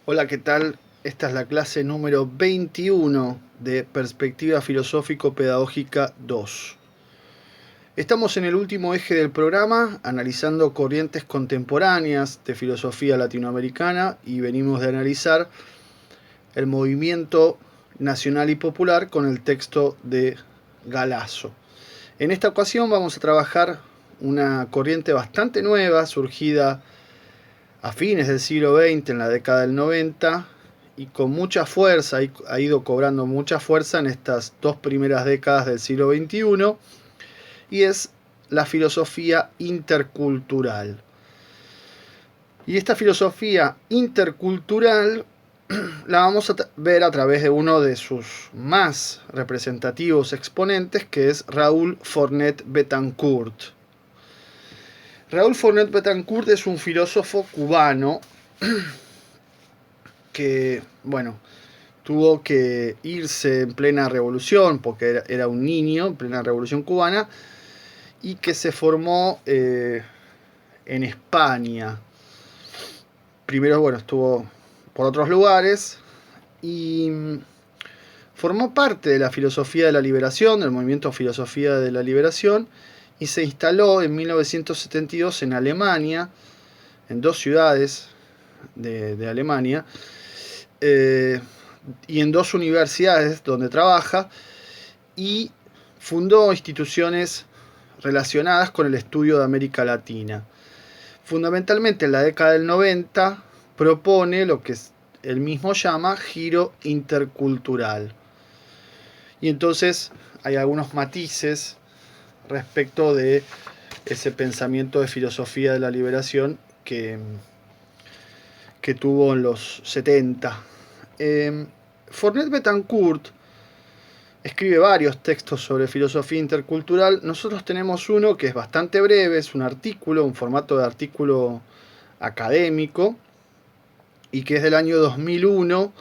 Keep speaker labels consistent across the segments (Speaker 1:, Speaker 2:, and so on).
Speaker 1: Hola, ¿qué tal? Esta es la clase número 21 de Perspectiva Filosófico-Pedagógica 2. Estamos en el último eje del programa, analizando corrientes contemporáneas de filosofía latinoamericana y venimos de analizar el movimiento nacional y popular con el texto de Galasso. En esta ocasión vamos a trabajar una corriente bastante nueva, surgida a fines del siglo XX, en la década del 90, y con mucha fuerza, ha ido cobrando mucha fuerza en estas dos primeras décadas del siglo XXI, y es la filosofía intercultural. Y esta filosofía intercultural la vamos a ver a través de uno de sus más representativos exponentes, que es Raúl Fornet Betancourt. Raúl Fornet Betancourt es un filósofo cubano que, bueno, tuvo que irse en plena revolución, porque era un niño, en plena revolución cubana, y que se formó en España. Primero, bueno, estuvo por otros lugares y formó parte de la filosofía de la liberación, del movimiento Filosofía de la Liberación, y se instaló en 1972 en Alemania, en dos ciudades de Alemania, y en dos universidades donde trabaja, y fundó instituciones relacionadas con el estudio de América Latina. Fundamentalmente en la década del 90 propone lo que él mismo llama giro intercultural. Y entonces hay algunos matices respecto de ese pensamiento de filosofía de la liberación que tuvo en los 70. Fornet Betancourt escribe varios textos sobre filosofía intercultural. Nosotros tenemos uno que es bastante breve, es un artículo, un formato de artículo académico, y que es del año 2001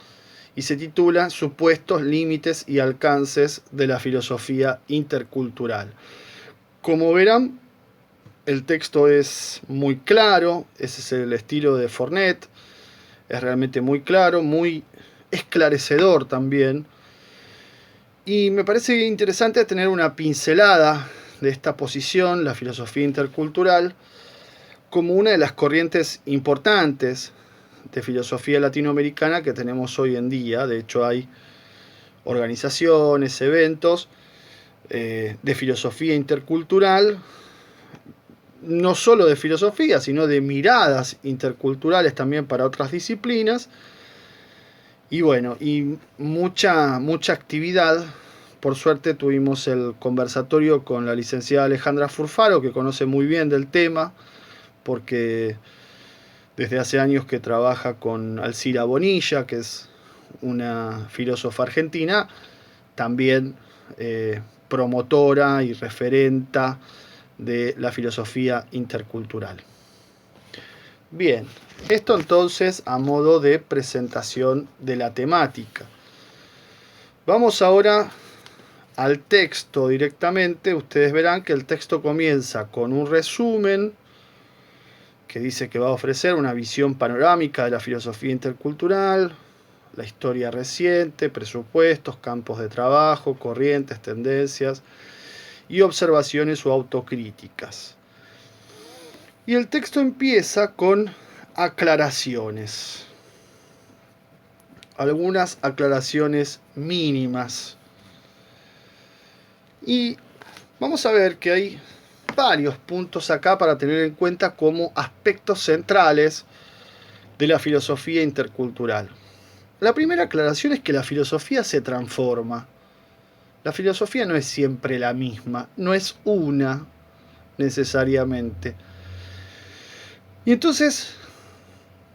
Speaker 1: y se titula Supuestos límites y alcances de la filosofía intercultural. Como verán, el texto es muy claro, ese es el estilo de Fornet, es realmente muy claro, muy esclarecedor también. Y me parece interesante tener una pincelada de esta posición, la filosofía intercultural, como una de las corrientes importantes de filosofía latinoamericana que tenemos hoy en día. De hecho, hay organizaciones, eventos de filosofía intercultural, no solo de filosofía, sino de miradas interculturales también para otras disciplinas. Y bueno, y mucha actividad. Por suerte tuvimos el conversatorio con la licenciada Alejandra Furfaro, que conoce muy bien del tema, porque desde hace años que trabaja con Alcira Bonilla, que es una filósofa argentina, también promotora y referenta de la filosofía intercultural. Bien, esto entonces a modo de presentación de la temática. Vamos ahora al texto directamente. Ustedes verán que el texto comienza con un resumen que dice que va a ofrecer una visión panorámica de la filosofía intercultural, la historia reciente, presupuestos, campos de trabajo, corrientes, tendencias y observaciones o autocríticas. Y el texto empieza con aclaraciones. Algunas aclaraciones mínimas. Y vamos a ver que hay varios puntos acá para tener en cuenta como aspectos centrales de la filosofía intercultural. La primera aclaración es que la filosofía se transforma. La filosofía no es siempre la misma, no es una necesariamente. Y entonces,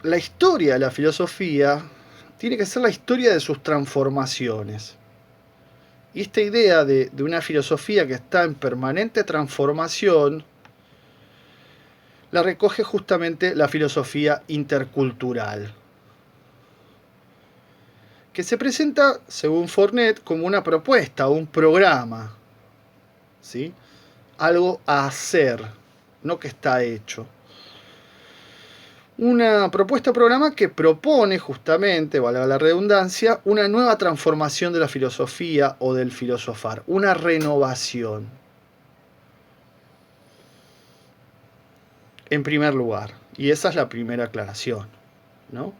Speaker 1: la historia de la filosofía tiene que ser la historia de sus transformaciones. Y esta idea de una filosofía que está en permanente transformación la recoge justamente la filosofía intercultural, que se presenta, según Fornet, como una propuesta, un programa, ¿sí? Algo a hacer, no que está hecho. Una propuesta de programa que propone justamente, valga la redundancia, una nueva transformación de la filosofía o del filosofar, una renovación. En primer lugar, y esa es la primera aclaración, ¿no?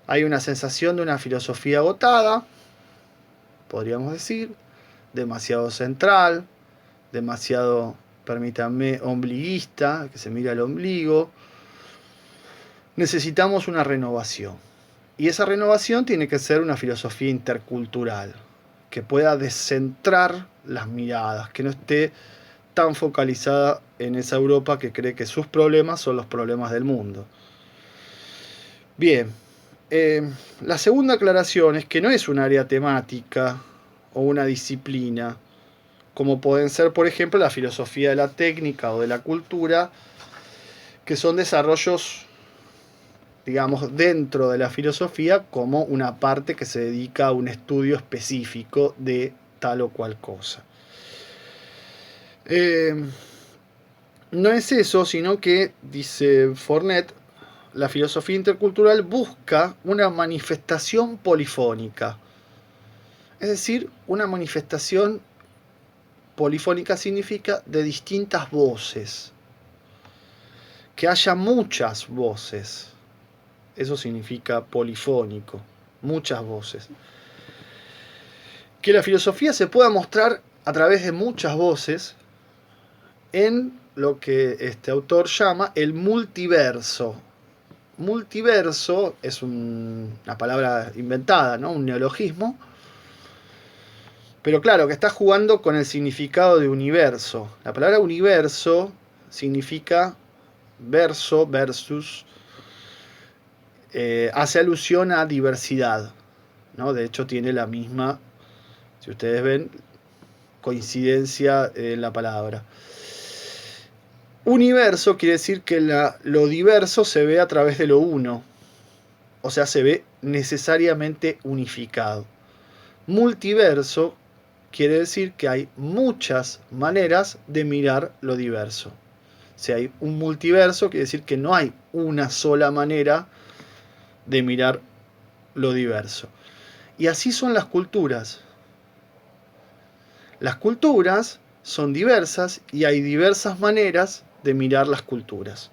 Speaker 1: Hay una sensación de una filosofía agotada, podríamos decir, demasiado central, demasiado, permítanme, ombliguista, que se mira al ombligo. Necesitamos una renovación. Y esa renovación tiene que ser una filosofía intercultural, que pueda descentrar las miradas, que no esté tan focalizada en esa Europa que cree que sus problemas son los problemas del mundo. Bien, la segunda aclaración es que no es un área temática o una disciplina, como pueden ser, por ejemplo, la filosofía de la técnica o de la cultura, que son desarrollos, digamos, dentro de la filosofía como una parte que se dedica a un estudio específico de tal o cual cosa. No es eso, sino que, dice Fornet, la filosofía intercultural busca una manifestación polifónica. Es decir, una manifestación polifónica significa de distintas voces. Que haya muchas voces. Eso significa polifónico. Muchas voces. Que la filosofía se pueda mostrar a través de muchas voces en lo que este autor llama el multiverso. Multiverso es una palabra inventada, ¿no? Un neologismo. Pero claro, que está jugando con el significado de universo. La palabra universo significa verso, versus, hace alusión a diversidad, ¿no? De hecho tiene la misma, si ustedes ven, coincidencia en la palabra. Universo quiere decir que lo diverso se ve a través de lo uno, o sea, se ve necesariamente unificado. Multiverso quiere decir que hay muchas maneras de mirar lo diverso. Si hay un multiverso, quiere decir que no hay una sola manera de mirar lo diverso. Y así son las culturas. Las culturas son diversas y hay diversas maneras de mirar las culturas.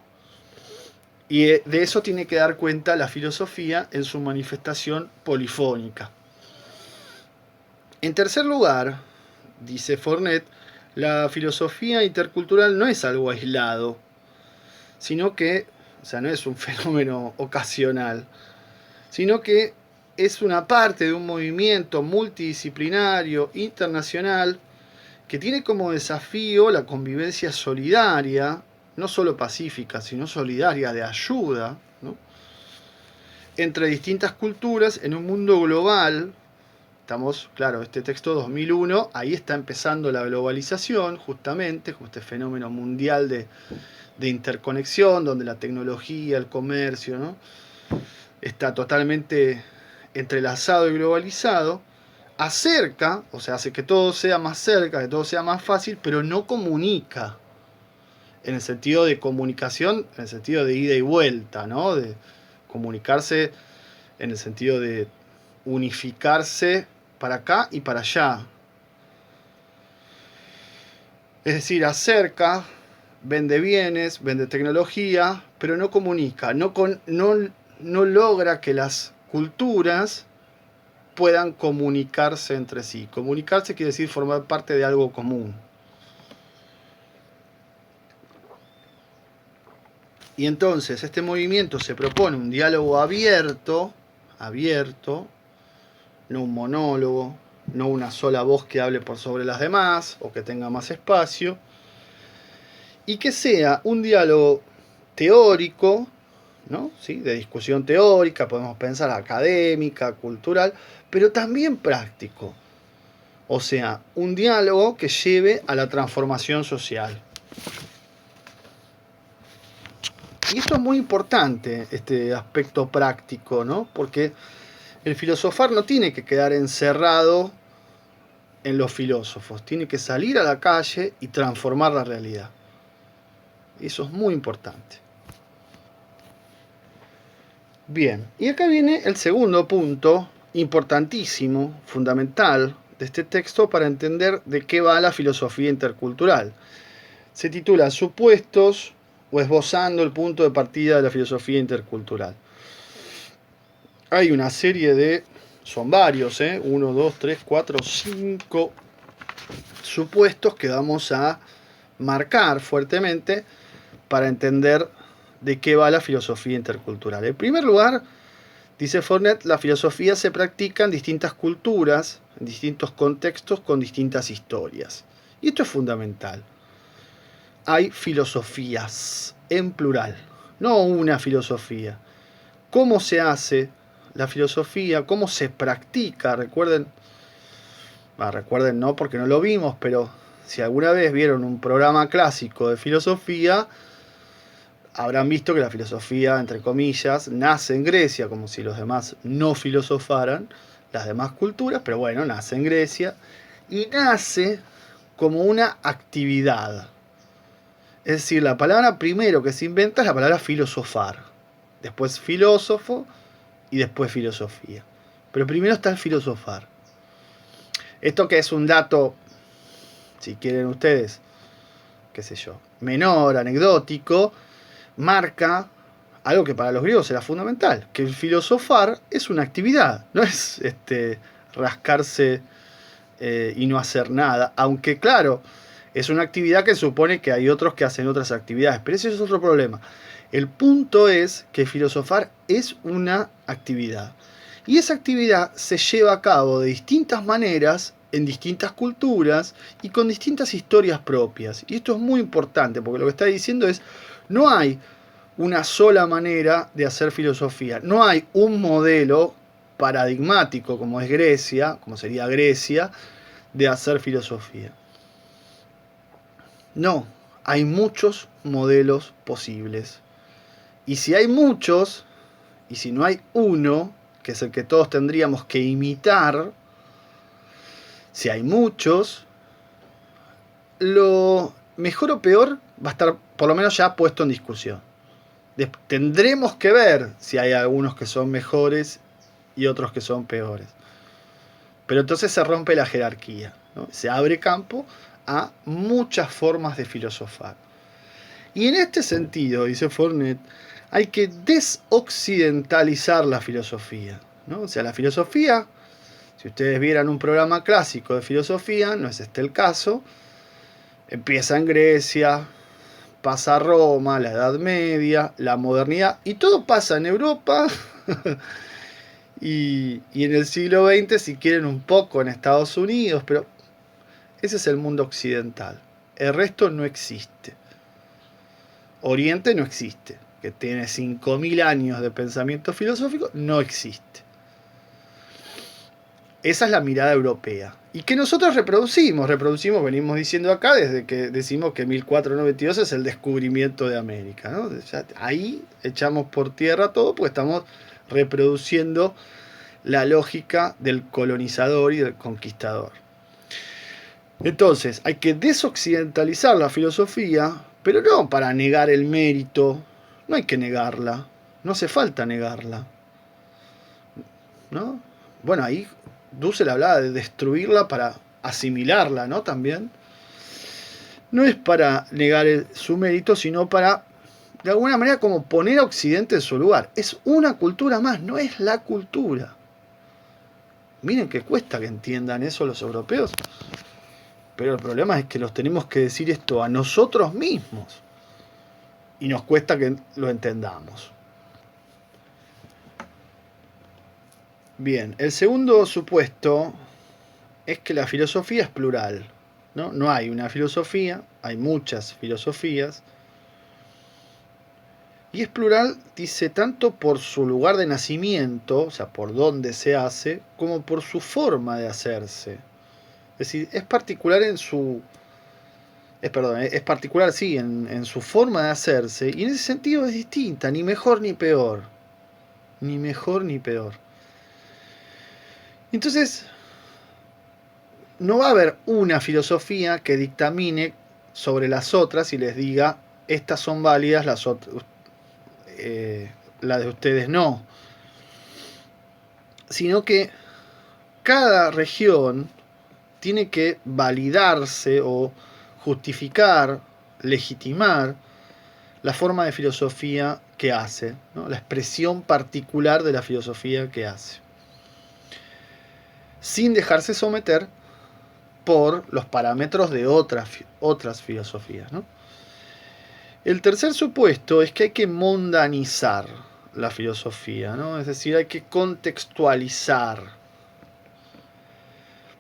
Speaker 1: Y de eso tiene que dar cuenta la filosofía en su manifestación polifónica. En tercer lugar, dice Fornet, la filosofía intercultural no es algo aislado, sino que, o sea, no es un fenómeno ocasional, sino que es una parte de un movimiento multidisciplinario, internacional, que tiene como desafío la convivencia solidaria, no solo pacífica, sino solidaria, de ayuda, ¿no?, entre distintas culturas en un mundo global. Estamos, claro, este texto 2001, ahí está empezando la globalización, justamente, con este fenómeno mundial de interconexión, donde la tecnología, el comercio, ¿no?, está totalmente entrelazado y globalizado. Acerca, o sea, hace que todo sea más cerca, que todo sea más fácil, pero no comunica, en el sentido de comunicación, en el sentido de ida y vuelta, ¿no?, de comunicarse en el sentido de unificarse para acá y para allá. Es decir, acerca, vende bienes, vende tecnología, pero no comunica, no logra que las culturas puedan comunicarse entre sí. Comunicarse quiere decir formar parte de algo común. Y entonces este movimiento se propone un diálogo abierto, no un monólogo, no una sola voz que hable por sobre las demás o que tenga más espacio, y que sea un diálogo teórico, ¿no?, ¿sí?, de discusión teórica, podemos pensar académica, cultural, pero también práctico. O sea, un diálogo que lleve a la transformación social. Y esto es muy importante, este aspecto práctico, ¿no?, porque el filosofar no tiene que quedar encerrado en los filósofos, tiene que salir a la calle y transformar la realidad. Eso es muy importante. Bien, y acá viene el segundo punto, importantísimo, fundamental, de este texto para entender de qué va la filosofía intercultural. Se titula Supuestos o esbozando el punto de partida de la filosofía intercultural. Hay una serie de, son varios, 1, 2, 3, 4, 5 supuestos que vamos a marcar fuertemente para entender de qué va la filosofía intercultural. En primer lugar, dice Fornet, la filosofía se practica en distintas culturas, en distintos contextos, con distintas historias. Y esto es fundamental. Hay filosofías, en plural, no una filosofía. ¿Cómo se hace la filosofía? ¿Cómo se practica? Recuerden no porque no lo vimos, pero si alguna vez vieron un programa clásico de filosofía, habrán visto que la filosofía, entre comillas, nace en Grecia, como si los demás no filosofaran, las demás culturas, pero bueno, nace en Grecia, y nace como una actividad. Es decir, la palabra primero que se inventa es la palabra filosofar, después filósofo y después filosofía. Pero primero está el filosofar. Esto que es un dato, si quieren ustedes, qué sé yo, menor, anecdótico, marca algo que para los griegos era fundamental, que el filosofar es una actividad, no es rascarse y no hacer nada, aunque claro, es una actividad que supone que hay otros que hacen otras actividades, pero ese es otro problema. El punto es que filosofar es una actividad. Y esa actividad se lleva a cabo de distintas maneras, en distintas culturas y con distintas historias propias. Y esto es muy importante, porque lo que está diciendo es, no hay una sola manera de hacer filosofía. No hay un modelo paradigmático, como es Grecia, como sería Grecia, de hacer filosofía. No, hay muchos modelos posibles. Y si hay muchos, y si no hay uno, que es el que todos tendríamos que imitar, si hay muchos, lo mejor o peor va a estar por lo menos ya puesto en discusión. Tendremos que ver si hay algunos que son mejores y otros que son peores. Pero entonces se rompe la jerarquía, ¿no? Se abre campo a muchas formas de filosofar. Y en este sentido, dice Fornet, hay que desoccidentalizar la filosofía, ¿no? O sea, la filosofía, si ustedes vieran un programa clásico de filosofía, no es este el caso, empieza en Grecia, pasa a Roma, la Edad Media, la modernidad, y todo pasa en Europa y en el siglo XX, si quieren, un poco en Estados Unidos, pero ese es el mundo occidental. El resto no existe. Oriente no existe, que tiene 5.000 años de pensamiento filosófico, no existe. Esa es la mirada europea. Y que nosotros reproducimos, venimos diciendo acá desde que decimos que 1492 es el descubrimiento de América, ¿no? Ya ahí echamos por tierra todo porque estamos reproduciendo la lógica del colonizador y del conquistador. Entonces, hay que desoccidentalizar la filosofía, pero no para negar el mérito, no hay que negarla, no hace falta negarla, ¿no? Bueno, ahí Dussel hablaba de destruirla para asimilarla, ¿no? También. No es para negar su mérito, sino para, de alguna manera, como poner a Occidente en su lugar. Es una cultura más, no es la cultura. Miren que cuesta que entiendan eso los europeos. Pero el problema es que los tenemos que decir esto a nosotros mismos. Y nos cuesta que lo entendamos. Bien, el segundo supuesto es que la filosofía es plural. No hay una filosofía, hay muchas filosofías. Y es plural, dice, tanto por su lugar de nacimiento, o sea, por dónde se hace, como por su forma de hacerse. Es decir, es particular en su... Es particular, sí, en su forma de hacerse, y en ese sentido es distinta, ni mejor ni peor. Ni mejor ni peor. Entonces, no va a haber una filosofía que dictamine sobre las otras y les diga, estas son válidas, las otras... la de ustedes no, sino que cada región tiene que validarse o justificar, legitimar la forma de filosofía que hace, ¿no? La expresión particular de la filosofía que hace, sin dejarse someter por los parámetros de otras filosofías, ¿no? El tercer supuesto es que hay que mundanizar la filosofía, ¿no? Es decir, hay que contextualizar.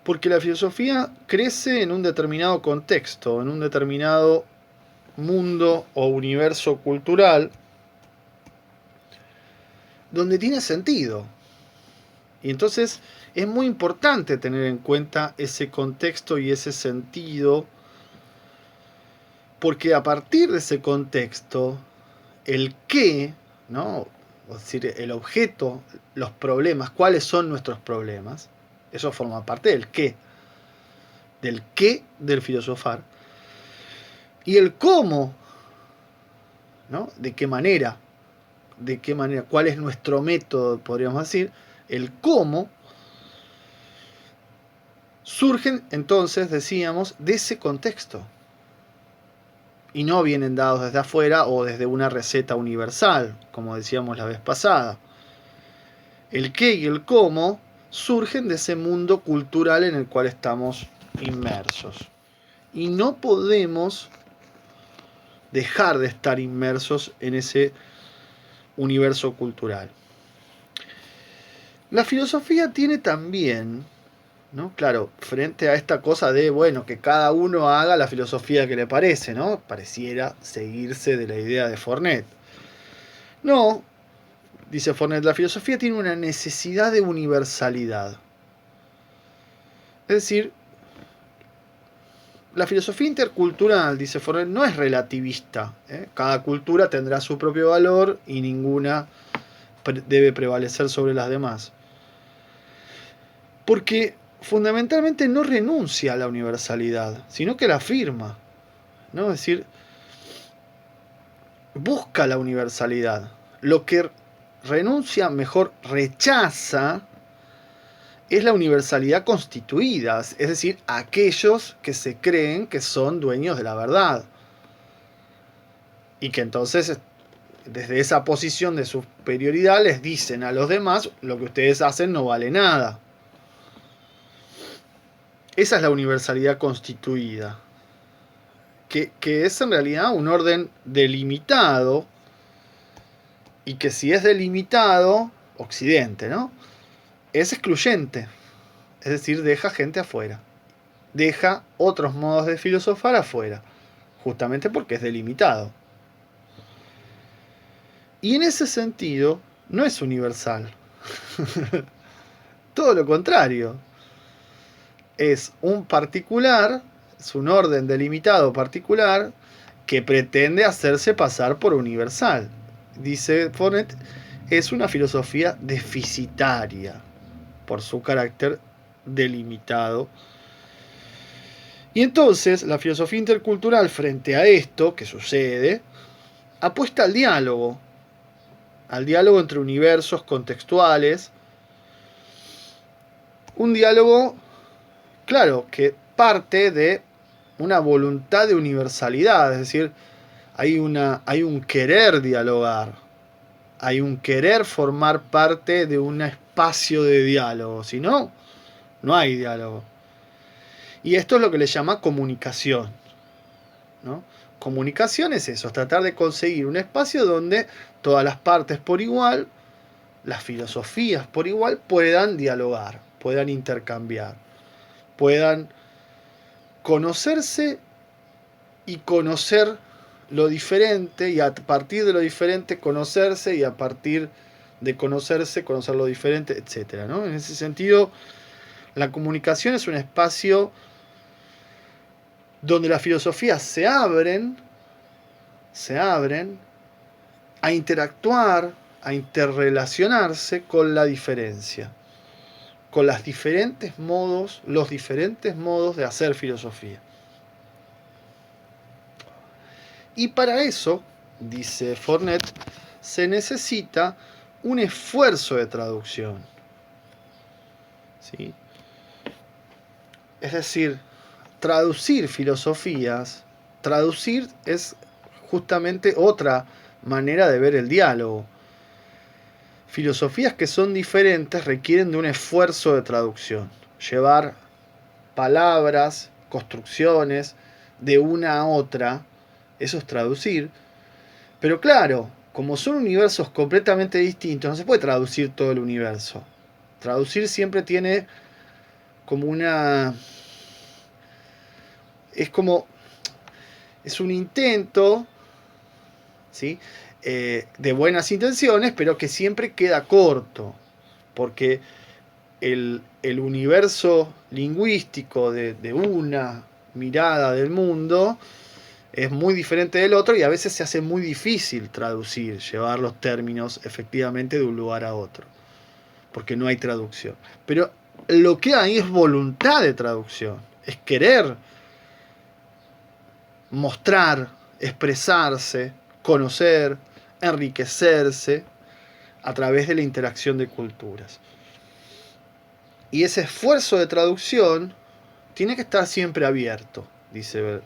Speaker 1: Porque la filosofía crece en un determinado contexto, en un determinado mundo o universo cultural, donde tiene sentido. Y entonces es muy importante tener en cuenta ese contexto y ese sentido, porque a partir de ese contexto, el qué, ¿no? Es decir, el objeto, los problemas, cuáles son nuestros problemas, eso forma parte del qué del filosofar, y el cómo, ¿no? De qué manera, cuál es nuestro método, podríamos decir, el cómo, surgen entonces, decíamos, de ese contexto. Y no vienen dados desde afuera o desde una receta universal, como decíamos la vez pasada. El qué y el cómo surgen de ese mundo cultural en el cual estamos inmersos. Y no podemos dejar de estar inmersos en ese universo cultural. La filosofía tiene también, ¿no? Claro, frente a esta cosa de, bueno, que cada uno haga la filosofía que le parece, ¿no? Pareciera seguirse de la idea de Fornet. No, dice Fornet, la filosofía tiene una necesidad de universalidad. Es decir, la filosofía intercultural, dice Fornet, no es relativista. Cada cultura tendrá su propio valor y ninguna debe prevalecer sobre las demás. Porque fundamentalmente no renuncia a la universalidad, sino que la afirma, ¿no? Es decir, busca la universalidad. Lo que renuncia, mejor rechaza, es la universalidad constituida, es decir, aquellos que se creen que son dueños de la verdad. Y que entonces, desde esa posición de superioridad, les dicen a los demás, lo que ustedes hacen no vale nada. Esa es la universalidad constituida, que es en realidad un orden delimitado, y que si es delimitado, Occidente, ¿no? Es excluyente, es decir, deja gente afuera, deja otros modos de filosofar afuera, justamente porque es delimitado. Y en ese sentido, no es universal. Todo lo contrario. Es un particular, es un orden delimitado particular que pretende hacerse pasar por universal. Dice Fornet, es una filosofía deficitaria por su carácter delimitado. Y entonces la filosofía intercultural, frente a esto que sucede, apuesta al diálogo entre universos contextuales, un diálogo, claro, que parte de una voluntad de universalidad, es decir, hay un querer dialogar, hay un querer formar parte de un espacio de diálogo, si no, no hay diálogo. Y esto es lo que le llama comunicación, ¿no? Comunicación es eso, es tratar de conseguir un espacio donde todas las partes por igual, las filosofías por igual, puedan dialogar, puedan intercambiar, puedan conocerse y conocer lo diferente, y a partir de lo diferente conocerse, y a partir de conocerse, conocer lo diferente, etc., ¿no? En ese sentido, la comunicación es un espacio donde las filosofías se abren a interactuar, a interrelacionarse con la diferencia, con los diferentes modos de hacer filosofía. Y para eso, dice Fornet, se necesita un esfuerzo de traducción. ¿Sí? Es decir, traducir filosofías, traducir es justamente otra manera de ver el diálogo. Filosofías que son diferentes requieren de un esfuerzo de traducción. Llevar palabras, construcciones de una a otra, eso es traducir. Pero claro, como son universos completamente distintos, no se puede traducir todo el universo. Traducir siempre tiene como una... Es un intento, ¿sí? De buenas intenciones, pero que siempre queda corto. Porque el universo lingüístico de una mirada del mundo es muy diferente del otro y a veces se hace muy difícil traducir, llevar los términos efectivamente de un lugar a otro, porque no hay traducción. Pero lo que hay es voluntad de traducción, es querer mostrar, expresarse, conocer, enriquecerse a través de la interacción de culturas. Y ese esfuerzo de traducción tiene que estar siempre abierto, dice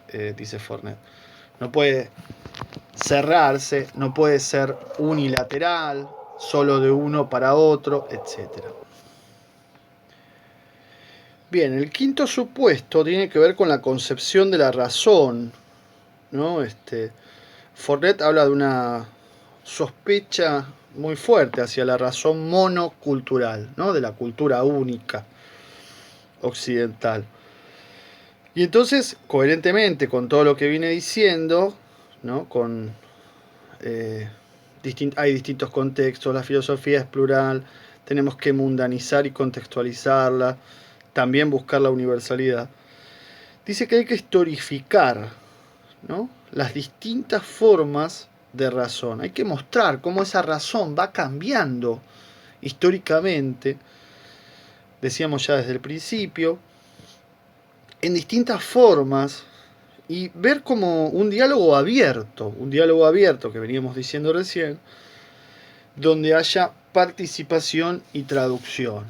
Speaker 1: Fornet. No puede cerrarse, no puede ser unilateral, solo de uno para otro, etc. Bien, el quinto supuesto tiene que ver con la concepción de la razón, ¿no? Fornet habla de una sospecha muy fuerte hacia la razón monocultural, ¿no? De la cultura única occidental. Y entonces, coherentemente con todo lo que viene diciendo, ¿no? Hay distintos contextos, la filosofía es plural, tenemos que mundanizar y contextualizarla, también buscar la universalidad. Dice que hay que historificar, ¿no? Las distintas formas de razón. Hay que mostrar cómo esa razón va cambiando históricamente, decíamos ya desde el principio, en distintas formas, y ver como un diálogo abierto que veníamos diciendo recién, donde haya participación y traducción.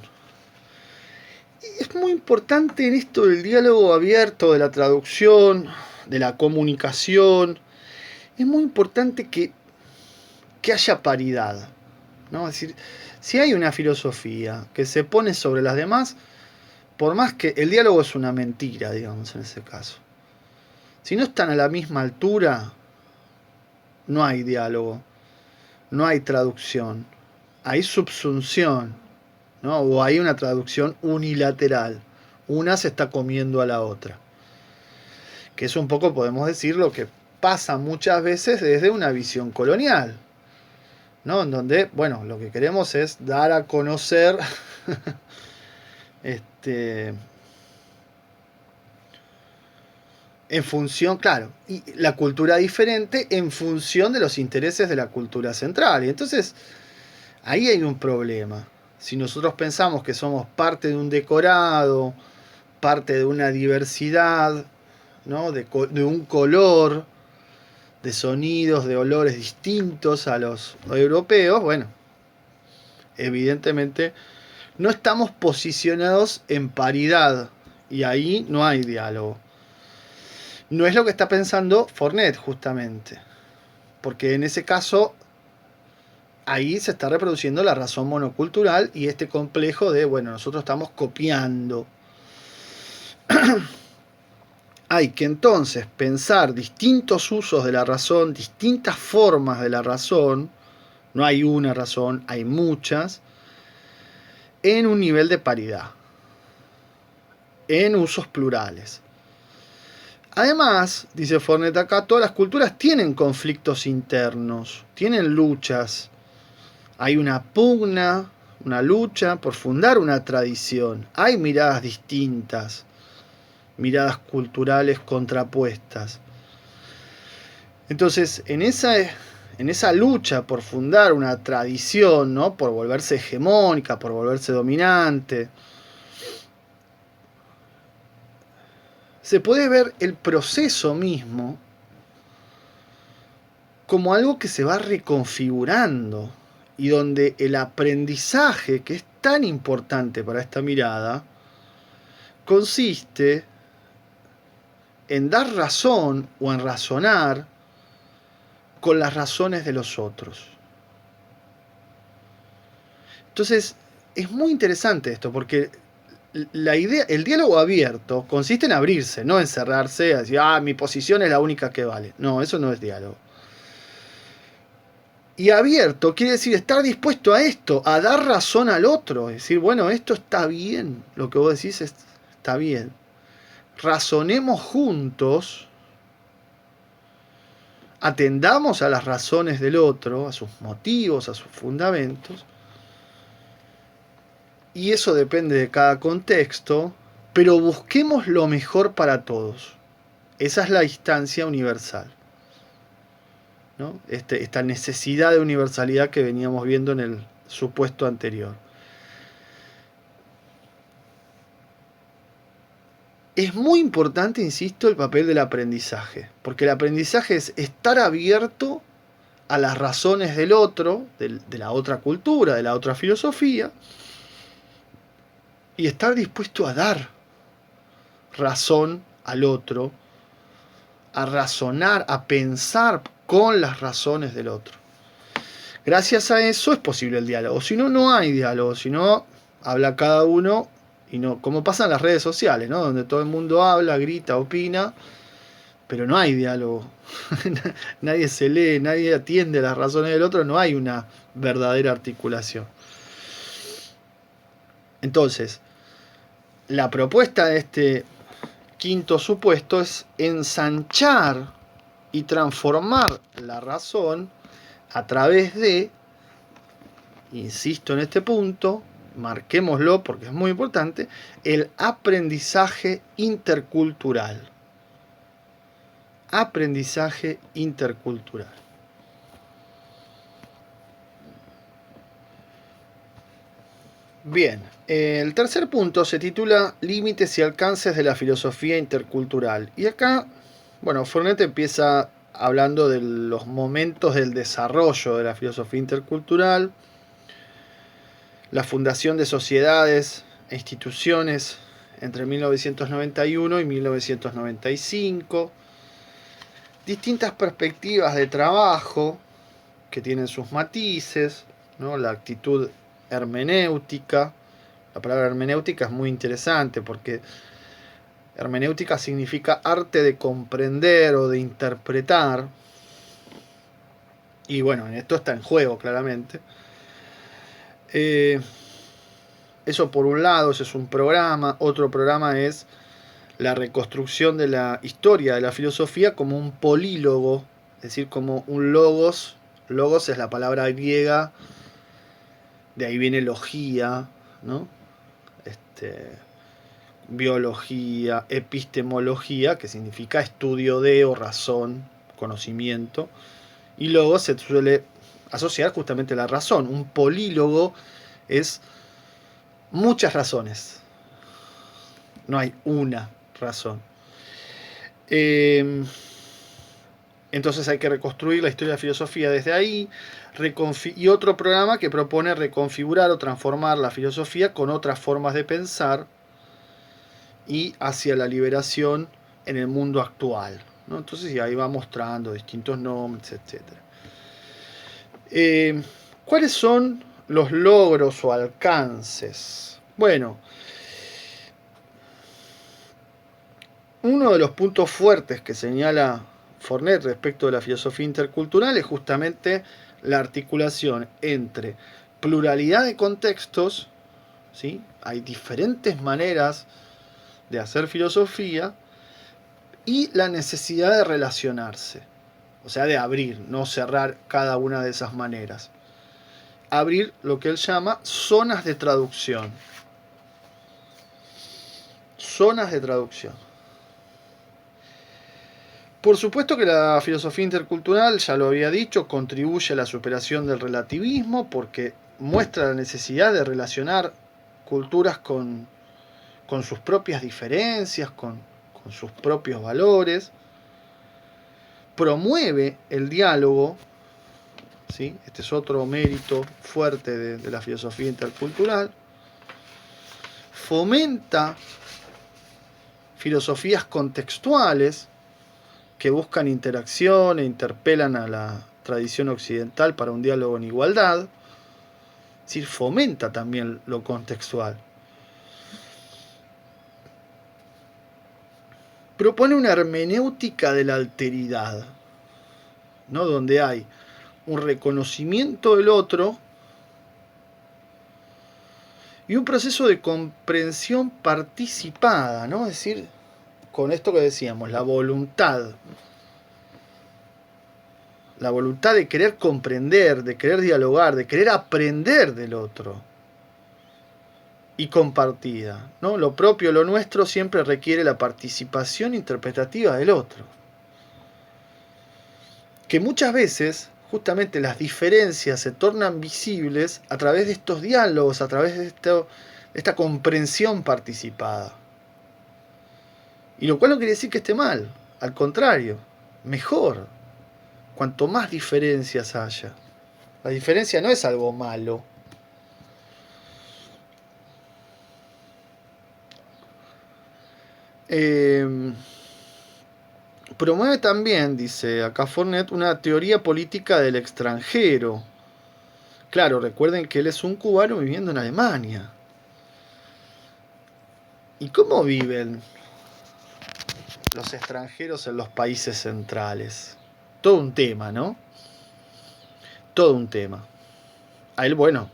Speaker 1: Y es muy importante en esto del diálogo abierto, de la traducción, de la comunicación, es muy importante que haya paridad, ¿no? Es decir, si hay una filosofía que se pone sobre las demás, por más que el diálogo es una mentira, digamos, en ese caso. Si no están a la misma altura, no hay diálogo, no hay traducción, hay subsunción, ¿no? O hay una traducción unilateral. Una se está comiendo a la otra. Que es un poco, podemos decir, lo que pasa muchas veces desde una visión colonial, ¿no? En donde, bueno, lo que queremos es dar a conocer en función, claro, y la cultura diferente en función de los intereses de la cultura central. Y entonces, ahí hay un problema. Si nosotros pensamos que somos parte de un decorado, parte de una diversidad, ¿no? de un color, de sonidos, de olores distintos a los europeos, bueno, evidentemente no estamos posicionados en paridad y ahí no hay diálogo. No es lo que está pensando Fornet, justamente, porque en ese caso ahí se está reproduciendo la razón monocultural y este complejo de, bueno, nosotros estamos copiando. Hay que entonces pensar distintos usos de la razón, distintas formas de la razón, no hay una razón, hay muchas, en un nivel de paridad, en usos plurales. Además, dice Fornet acá, todas las culturas tienen conflictos internos, tienen luchas. Hay una pugna, una lucha por fundar una tradición. Hay miradas distintas, miradas culturales contrapuestas. Entonces, en esa lucha por fundar una tradición, ¿no? Por volverse hegemónica, por volverse dominante, se puede ver el proceso mismo como algo que se va reconfigurando y donde el aprendizaje, que es tan importante para esta mirada, consiste en dar razón o en razonar con las razones de los otros. Entonces, es muy interesante esto, porque la idea, el diálogo abierto consiste en abrirse, no en cerrarse, a decir, mi posición es la única que vale. No, eso no es diálogo. Y abierto quiere decir estar dispuesto a esto, a dar razón al otro, es decir, bueno, esto está bien, lo que vos decís está bien. Razonemos juntos, atendamos a las razones del otro, a sus motivos, a sus fundamentos, y eso depende de cada contexto, pero busquemos lo mejor para todos. Esa es la instancia universal, ¿no? Esta necesidad de universalidad que veníamos viendo en el supuesto anterior. Es muy importante, insisto, el papel del aprendizaje, porque el aprendizaje es estar abierto a las razones del otro, de la otra cultura, de la otra filosofía, y estar dispuesto a dar razón al otro, a razonar, a pensar con las razones del otro. Gracias a eso es posible el diálogo. Si no, no hay diálogo. Si no, habla cada uno y no, como pasa en las redes sociales, ¿no? Donde todo el mundo habla, grita, opina, pero no hay diálogo. Nadie se lee, nadie atiende las razones del otro, no hay una verdadera articulación. Entonces, la propuesta de este quinto supuesto es ensanchar y transformar la razón a través de, insisto en este punto, marquémoslo porque es muy importante, el aprendizaje intercultural. Aprendizaje intercultural. Bien, el tercer punto se titula Límites y alcances de la filosofía intercultural. Y acá, bueno, Fornet empieza hablando de los momentos del desarrollo de la filosofía intercultural, la fundación de sociedades e instituciones entre 1991 y 1995, distintas perspectivas de trabajo que tienen sus matices, ¿no? La actitud hermenéutica. La palabra hermenéutica es muy interesante porque hermenéutica significa arte de comprender o de interpretar. Y bueno, en esto está en juego claramente. Eso por un lado, ese es un programa. Otro programa es la reconstrucción de la historia de la filosofía como un polílogo, es decir, como un logos. Logos es la palabra griega, de ahí viene logía, ¿no? Biología, epistemología, que significa estudio de o razón, conocimiento, y logos se suele asociar justamente a la razón. Un polílogo es muchas razones, no hay una razón. Entonces hay que reconstruir la historia de la filosofía desde ahí. Y otro programa que propone reconfigurar o transformar la filosofía con otras formas de pensar y hacia la liberación en el mundo actual, ¿no? Entonces y ahí va mostrando distintos nombres, etc. ¿Cuáles son los logros o alcances? Bueno, uno de los puntos fuertes que señala Fornet respecto de la filosofía intercultural es justamente la articulación entre pluralidad de contextos, ¿sí? Hay diferentes maneras de hacer filosofía, y la necesidad de relacionarse, o sea, de abrir, no cerrar cada una de esas maneras. Abrir lo que él llama zonas de traducción. Zonas de traducción. Por supuesto que la filosofía intercultural, ya lo había dicho, contribuye a la superación del relativismo porque muestra la necesidad de relacionar culturas con sus propias diferencias, con sus propios valores. promueve el diálogo, ¿sí? Este es otro mérito fuerte de la filosofía intercultural, fomenta filosofías contextuales que buscan interacción e interpelan a la tradición occidental para un diálogo en igualdad, es decir, fomenta también lo contextual. Propone una hermenéutica de la alteridad, ¿no? Donde hay un reconocimiento del otro y un proceso de comprensión participada, ¿no? Es decir, con esto que decíamos, la voluntad de querer comprender, de querer dialogar, de querer aprender del otro y compartida, ¿no? Lo propio, lo nuestro siempre requiere la participación interpretativa del otro, que muchas veces justamente las diferencias se tornan visibles a través de estos diálogos, a través de esta comprensión participada. Y lo cual no quiere decir que esté mal, al contrario, mejor, cuanto más diferencias haya. La diferencia no es algo malo. Promueve también, dice acá Fornet, una teoría política del extranjero. Claro, recuerden que él es un cubano viviendo en Alemania. ¿Y cómo viven los extranjeros en los países centrales? Todo un tema, ¿no? Todo un tema. A él, bueno,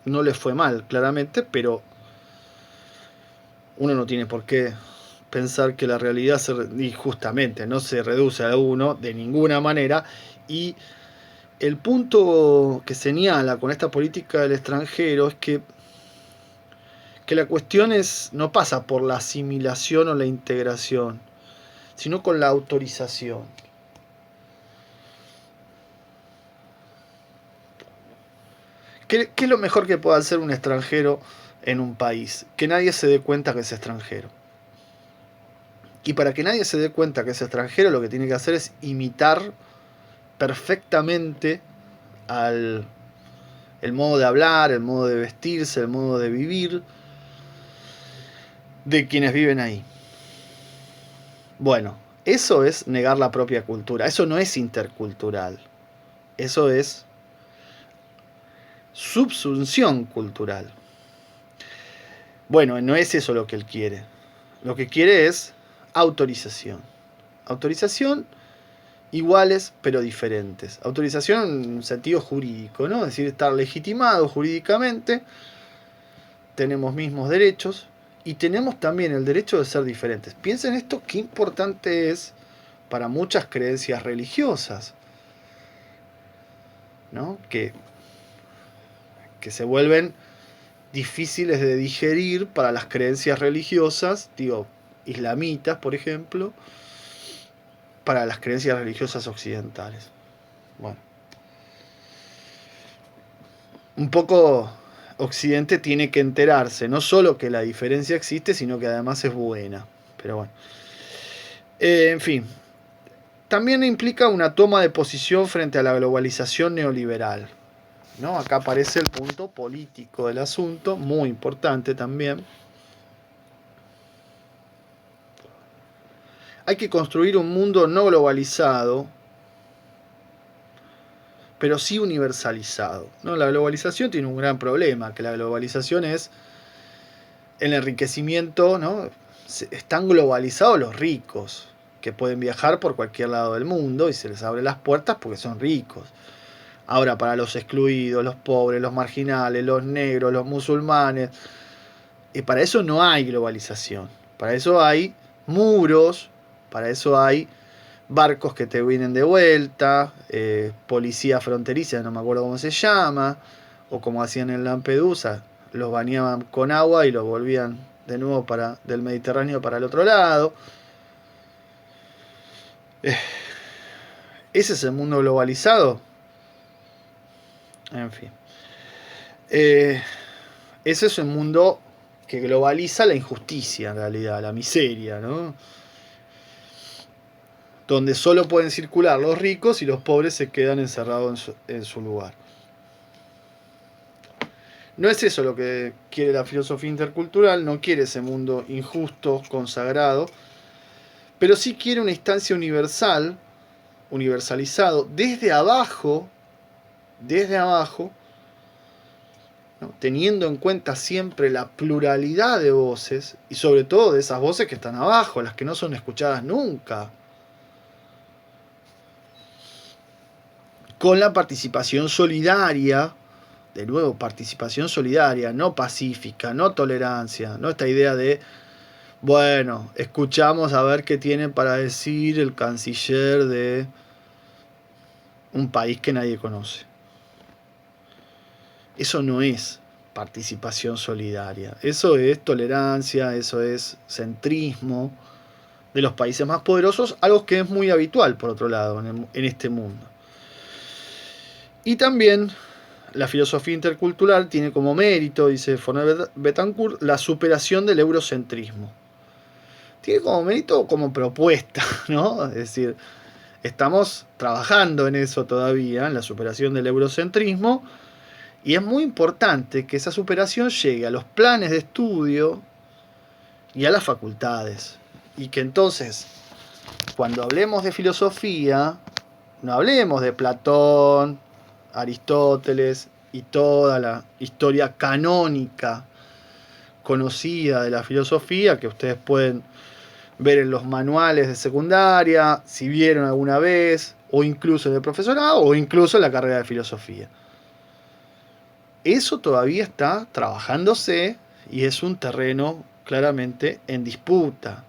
Speaker 1: no le fue mal, claramente, pero uno no tiene por qué pensar que la realidad y justamente no se reduce a uno de ninguna manera. Y el punto que señala con esta política del extranjero es que la cuestión no pasa por la asimilación o la integración, sino con la autorización. ¿Qué es lo mejor que puede hacer un extranjero en un país? Que nadie se dé cuenta que es extranjero. Y para que nadie se dé cuenta que es extranjero, lo que tiene que hacer es imitar perfectamente el modo de hablar, el modo de vestirse, el modo de vivir de quienes viven ahí. Bueno, eso es negar la propia cultura. Eso no es intercultural. Eso es subsunción cultural. Bueno, no es eso lo que él quiere. Lo que quiere es autorización. Autorización iguales pero diferentes. Autorización en un sentido jurídico, ¿no? Es decir, estar legitimado jurídicamente, tenemos mismos derechos y tenemos también el derecho de ser diferentes. Piensen esto, qué importante es para muchas creencias religiosas, ¿no? Que se vuelven difíciles de digerir para las creencias religiosas, digo, islamitas, por ejemplo, para las creencias religiosas occidentales. Bueno, un poco Occidente tiene que enterarse, no solo que la diferencia existe, sino que además es buena. Pero bueno. En fin. También implica una toma de posición frente a la globalización neoliberal, ¿no? Acá aparece el punto político del asunto, muy importante también. Hay que construir un mundo no globalizado, pero sí universalizado, ¿no? La globalización tiene un gran problema, que la globalización es el enriquecimiento, ¿no? Están globalizados los ricos, que pueden viajar por cualquier lado del mundo y se les abre las puertas porque son ricos. Ahora, para los excluidos, los pobres, los marginales, los negros, los musulmanes, para eso no hay globalización. Para eso hay muros, para eso hay barcos que te vienen de vuelta, policía fronteriza, no me acuerdo cómo se llama, o como hacían en Lampedusa, los bañaban con agua y los volvían de nuevo del Mediterráneo para el otro lado. ¿Ese es el mundo globalizado? En fin. Ese es un mundo que globaliza la injusticia, en realidad, la miseria, ¿no? donde solo pueden circular los ricos y los pobres se quedan encerrados en su lugar. No es eso lo que quiere la filosofía intercultural, no quiere ese mundo injusto, consagrado, pero sí quiere una instancia universal, universalizado, desde abajo, ¿no? Teniendo en cuenta siempre la pluralidad de voces, y sobre todo de esas voces que están abajo, las que no son escuchadas nunca, con la participación solidaria, de nuevo, participación solidaria, no pacífica, no tolerancia, no esta idea de, bueno, escuchamos a ver qué tiene para decir el canciller de un país que nadie conoce. Eso no es participación solidaria, eso es tolerancia, eso es centrismo de los países más poderosos, algo que es muy habitual, por otro lado, en este mundo. Y también la filosofía intercultural tiene como mérito, dice Fournier Betancourt, la superación del eurocentrismo. Tiene como mérito como propuesta, ¿no? Es decir, estamos trabajando en eso todavía, en la superación del eurocentrismo, y es muy importante que esa superación llegue a los planes de estudio y a las facultades. Y que entonces, cuando hablemos de filosofía, no hablemos de Platón, Aristóteles y toda la historia canónica conocida de la filosofía que ustedes pueden ver en los manuales de secundaria, si vieron alguna vez, o incluso en el profesorado, o incluso en la carrera de filosofía. Eso todavía está trabajándose y es un terreno claramente en disputa,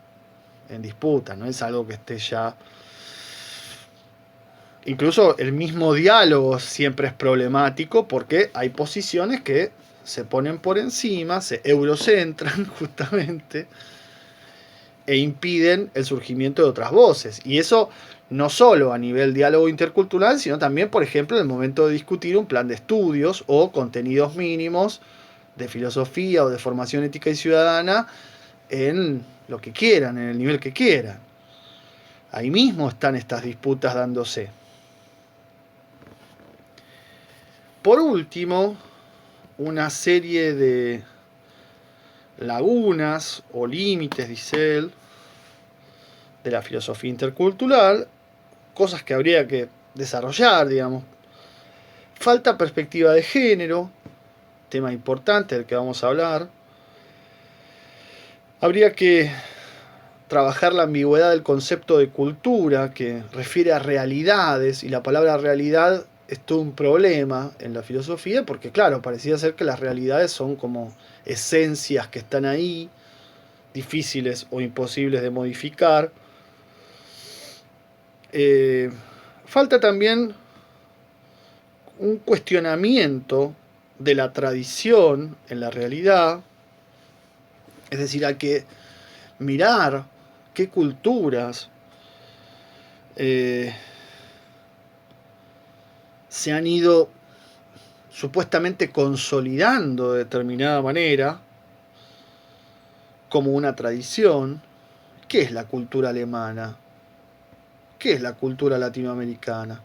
Speaker 1: no es algo que esté ya. Incluso el mismo diálogo siempre es problemático porque hay posiciones que se ponen por encima, se eurocentran justamente e impiden el surgimiento de otras voces. Y eso no solo a nivel diálogo intercultural, sino también, por ejemplo, en el momento de discutir un plan de estudios o contenidos mínimos de filosofía o de formación ética y ciudadana en lo que quieran, en el nivel que quieran. Ahí mismo están estas disputas dándose. Por último, una serie de lagunas o límites, dice él, de la filosofía intercultural, cosas que habría que desarrollar, digamos. Falta perspectiva de género, tema importante del que vamos a hablar. Habría que trabajar la ambigüedad del concepto de cultura, que refiere a realidades, y la palabra realidad es todo un problema en la filosofía, porque claro, parecía ser que las realidades son como esencias que están ahí, difíciles o imposibles de modificar. Falta también un cuestionamiento de la tradición en la realidad, es decir, hay que mirar qué culturas se han ido supuestamente consolidando de determinada manera como una tradición. ¿Qué es la cultura alemana? ¿Qué es la cultura latinoamericana?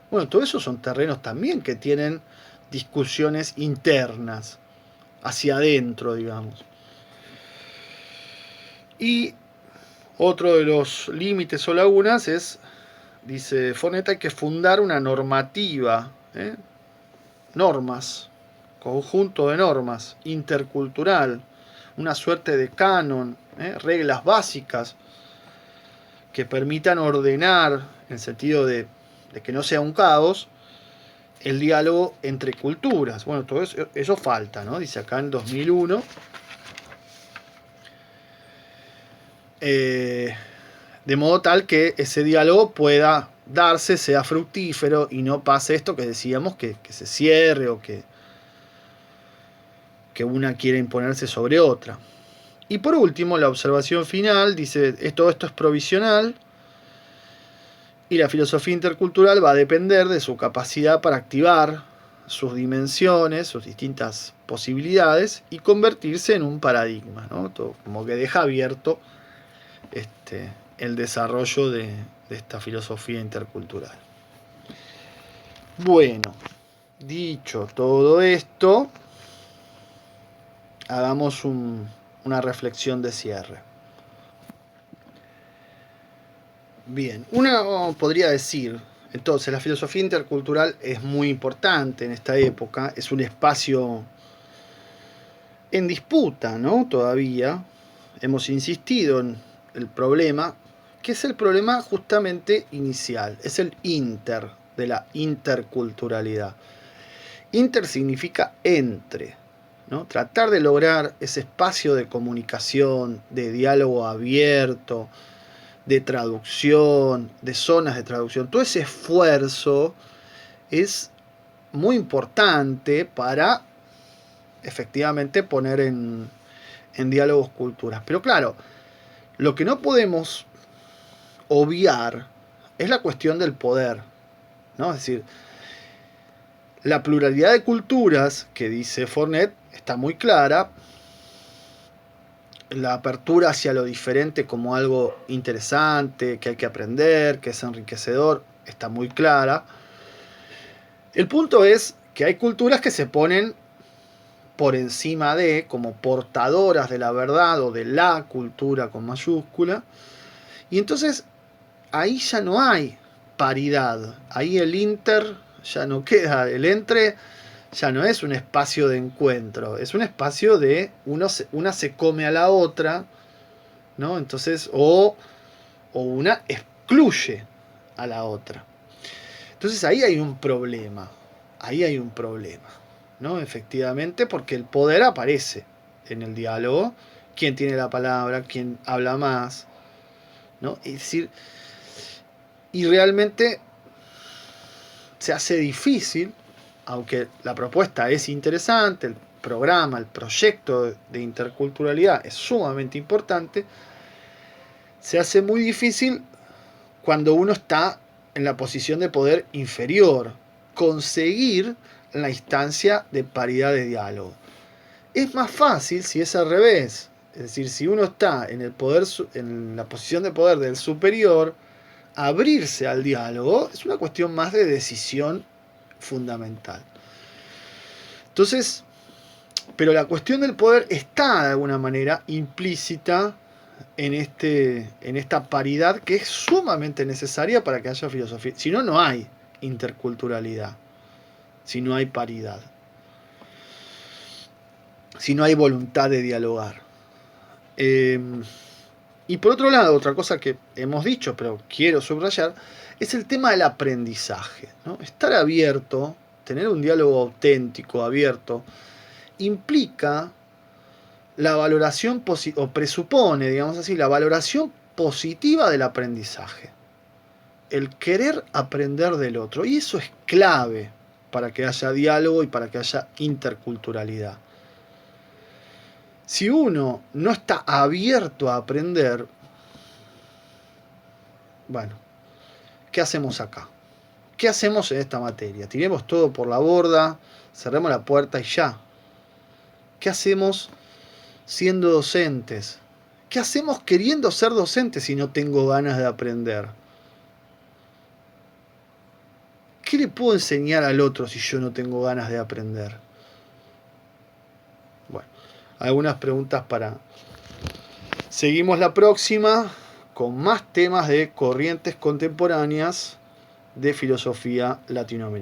Speaker 1: Bueno, todo eso son terrenos también que tienen discusiones internas, hacia adentro, digamos. Y otro de los límites o lagunas es, dice Fournette, hay que fundar una normativa, normas, conjunto de normas, intercultural, una suerte de canon, reglas básicas que permitan ordenar, en el sentido de que no sea un caos, el diálogo entre culturas. Bueno, todo eso falta, ¿no? Dice acá en 2001. De modo tal que ese diálogo pueda darse, sea fructífero y no pase esto que decíamos, que se cierre o que una quiera imponerse sobre otra. Y por último, la observación final dice, todo esto es provisional y la filosofía intercultural va a depender de su capacidad para activar sus dimensiones, sus distintas posibilidades y convertirse en un paradigma, ¿no? Todo como que deja abierto el desarrollo de de esta filosofía intercultural. Bueno, dicho todo esto, hagamos una reflexión de cierre. Bien, uno podría decir, entonces, la filosofía intercultural es muy importante en esta época, es un espacio en disputa, ¿no? Todavía hemos insistido en el problema, que es el problema justamente inicial, es el inter, de la interculturalidad. Inter significa entre, ¿no? Tratar de lograr ese espacio de comunicación, de diálogo abierto, de traducción, de zonas de traducción. Todo ese esfuerzo es muy importante para efectivamente poner en diálogos culturas. Pero claro, lo que no podemos obviar es la cuestión del poder, ¿no? Es decir, la pluralidad de culturas que dice Fornet está muy clara, la apertura hacia lo diferente como algo interesante, que hay que aprender, que es enriquecedor, está muy clara. El punto es que hay culturas que se ponen por encima de, como portadoras de la verdad o de la cultura con mayúscula, y entonces ahí ya no hay paridad, ahí el inter ya no queda, el entre ya no es un espacio de encuentro, es un espacio de una se come a la otra, ¿no? Entonces, o una excluye a la otra. Entonces ahí hay un problema, ¿no? Efectivamente, porque el poder aparece en el diálogo, quién tiene la palabra, quién habla más, ¿no? Es decir, y realmente se hace difícil, aunque la propuesta es interesante, el programa, el proyecto de interculturalidad es sumamente importante, se hace muy difícil cuando uno está en la posición de poder inferior, conseguir la instancia de paridad de diálogo. Es más fácil si es al revés, es decir, si uno está en el poder, en la posición de poder del superior, abrirse al diálogo es una cuestión más de decisión fundamental. Entonces, pero la cuestión del poder está de alguna manera implícita en esta paridad que es sumamente necesaria para que haya filosofía. Si no, no hay interculturalidad. Si no hay paridad. Si no hay voluntad de dialogar. Y por otro lado, otra cosa que hemos dicho, pero quiero subrayar, es el tema del aprendizaje, ¿no? Estar abierto, tener un diálogo auténtico, abierto, implica la valoración o presupone, digamos así, la valoración positiva del aprendizaje. El querer aprender del otro. Y eso es clave para que haya diálogo y para que haya interculturalidad. Si uno no está abierto a aprender, bueno, ¿qué hacemos acá? ¿Qué hacemos en esta materia? Tiremos todo por la borda, cerremos la puerta y ya. ¿Qué hacemos siendo docentes? ¿Qué hacemos queriendo ser docentes si no tengo ganas de aprender? ¿Qué le puedo enseñar al otro si yo no tengo ganas de aprender? Bueno, algunas preguntas para... Seguimos la próxima con más temas de corrientes contemporáneas de filosofía latinoamericana.